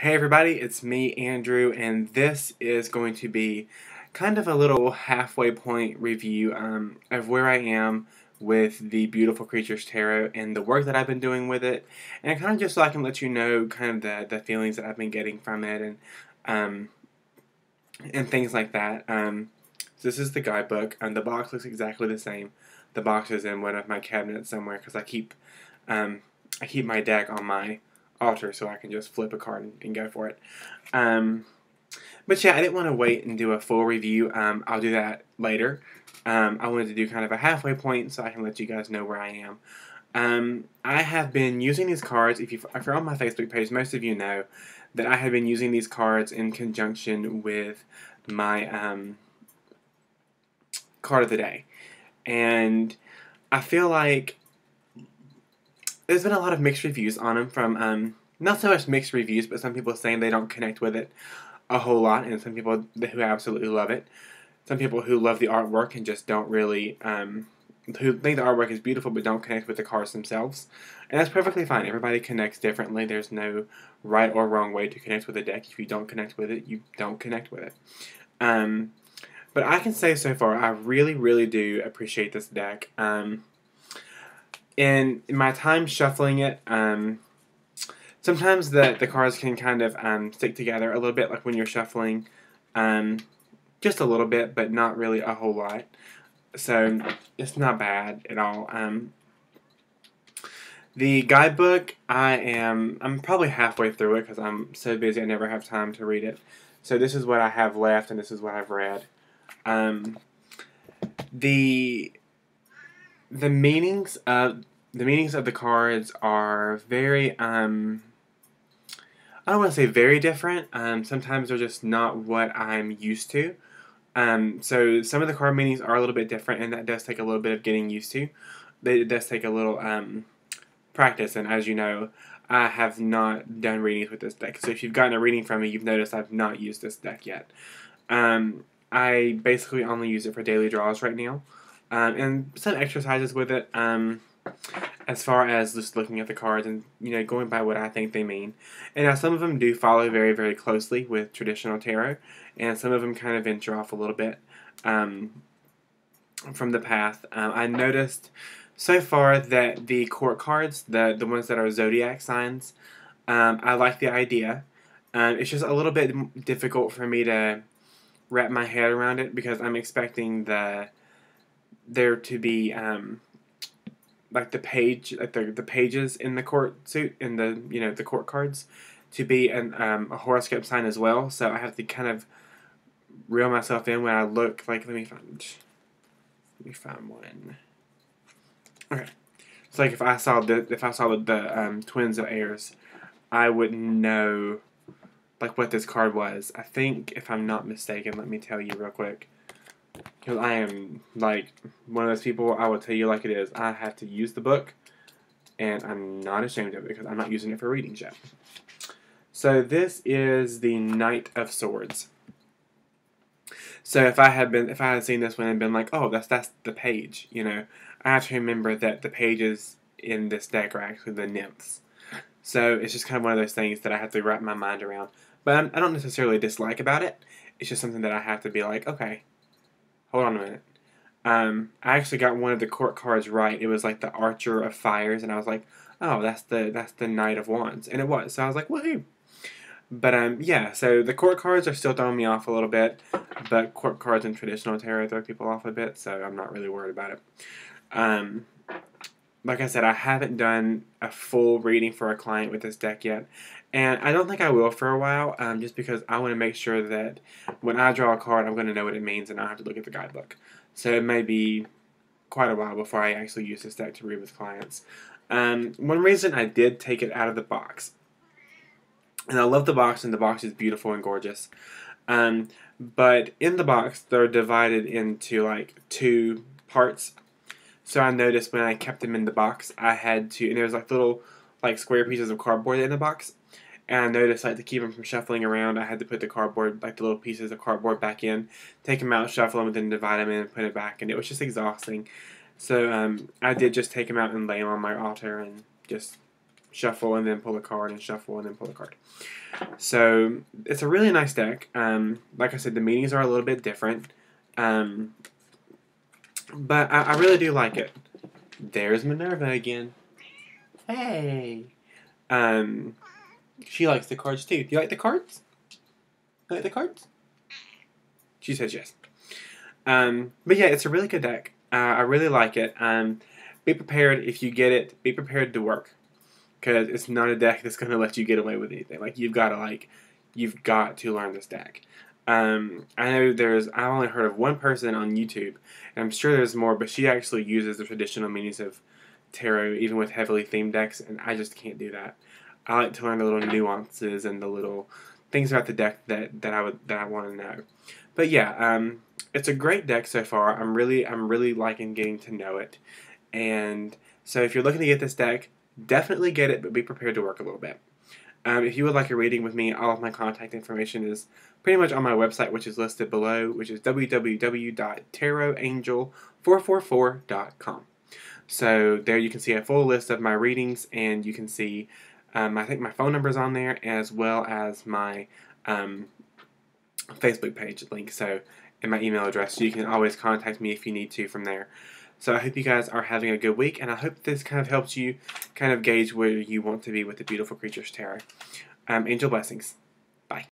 Hey everybody, it's me, Andrew, and this is going to be kind of a little halfway point review of where I am with the Beautiful Creatures Tarot and the work that I've been doing with it, and kind of just so I can let you know kind of the feelings that I've been getting from it um, and things like that. So this is the guidebook, and the box looks exactly the same. The box is in one of my cabinets somewhere because I keep my deck on my altar so I can just flip a card and go for it. But yeah, I didn't want to wait and do a full review. I'll do that later. I wanted to do kind of a halfway point so I can let you guys know where I am. I have been using these cards. If you're on my Facebook page, most of you know that I have been using these cards in conjunction with my card of the day. And I feel like there's been a lot of mixed reviews on them from, not so much mixed reviews, but some people saying they don't connect with it a whole lot, and some people who absolutely love it. Some people who love the artwork and just don't really, who think the artwork is beautiful but don't connect with the cards themselves. And that's perfectly fine. Everybody connects differently. There's no right or wrong way to connect with a deck. If you don't connect with it, you don't connect with it. But I can say so far, I really, really do appreciate this deck. In my time shuffling it, sometimes the cards can kind of stick together a little bit, like when you're shuffling, just a little bit, but not really a whole lot. So it's not bad at all. The guidebook, I'm probably halfway through it because I'm so busy I never have time to read it. So this is what I have left, and this is what I've read. The meanings of the cards are very I don't want to say very different. Sometimes they're just not what I'm used to. So some of the card meanings are a little bit different, and that does take a little bit of getting used to. It does take a little practice, and as you know, I have not done readings with this deck. So if you've gotten a reading from me, you've noticed I've not used this deck yet. I basically only use it for daily draws right now, and some exercises with it. As far as just looking at the cards and going by what I think they mean. And now some of them do follow very, very closely with traditional tarot, and some of them kind of venture off a little bit from the path. I noticed so far that the court cards, the ones that are zodiac signs, I like the idea. It's just a little bit difficult for me to wrap my head around it because I'm expecting there to be like the pages in the court suit in the court cards to be a horoscope sign as well. So I have to kind of reel myself in when I look. Like let me find one. Okay, so like if I saw the Twins of Airs, I would know like what this card was. I think if I'm not mistaken, let me tell you real quick. Because I am, like, one of those people, I will tell you like it is. I have to use the book, and I'm not ashamed of it because I'm not using it for readings yet. So this is the Knight of Swords. So if I had seen this one and been like, oh, that's the page, I have to remember that the pages in this deck are actually the nymphs. So it's just kind of one of those things that I have to wrap my mind around. But I don't necessarily dislike about it. It's just something that I have to be like, okay, hold on a minute. I actually got one of the court cards right. It was like the Archer of Fires, and I was like, oh, that's the Knight of Wands, and it was. So I was like, woohoo! But yeah. So the court cards are still throwing me off a little bit, but court cards in traditional tarot throw people off a bit, so I'm not really worried about it. Like I said, I haven't done a full reading for a client with this deck yet, and I don't think I will for a while, just because I want to make sure that when I draw a card, I'm going to know what it means, and I have to look at the guidebook. So it may be quite a while before I actually use this deck to read with clients. One reason I did take it out of the box, and I love the box, and the box is beautiful and gorgeous, but in the box, they're divided into like two parts. So I noticed when I kept them in the box, I had to, and there was like little like square pieces of cardboard in the box. And I noticed like to keep them from shuffling around, I had to put the cardboard, like the little pieces of cardboard back in, take them out, shuffle them, and then divide them in and put it back. And it was just exhausting. So I did just take them out and lay them on my altar and just shuffle and then pull a card, and shuffle and then pull a card. So it's a really nice deck. Like I said, the meanings are a little bit different, but I really do like it. There's Minerva again. Hey. She likes the cards too. Do you like the cards? You like the cards? She says yes. But yeah, it's a really good deck. I really like it. Be prepared if you get it. Be prepared to work, because it's not a deck that's going to let you get away with anything. Like you've got to learn this deck. I know I've only heard of one person on YouTube, and I'm sure there's more, but she actually uses the traditional meanings of tarot even with heavily themed decks, and I just can't do that. I like to learn the little nuances and the little things about the deck that I want to know. But yeah, it's a great deck so far. I'm really liking getting to know it, and so if you're looking to get this deck, definitely get it, but be prepared to work a little bit. If you would like a reading with me, all of my contact information is pretty much on my website, which is listed below, which is www.tarotangel444.com. So there you can see a full list of my readings, and you can see, I think my phone number is on there, as well as my Facebook page link, so, and my email address, so you can always contact me if you need to from there. So I hope you guys are having a good week, and I hope this kind of helps you kind of gauge where you want to be with the Beautiful Creatures Tarot. Angel blessings. Bye.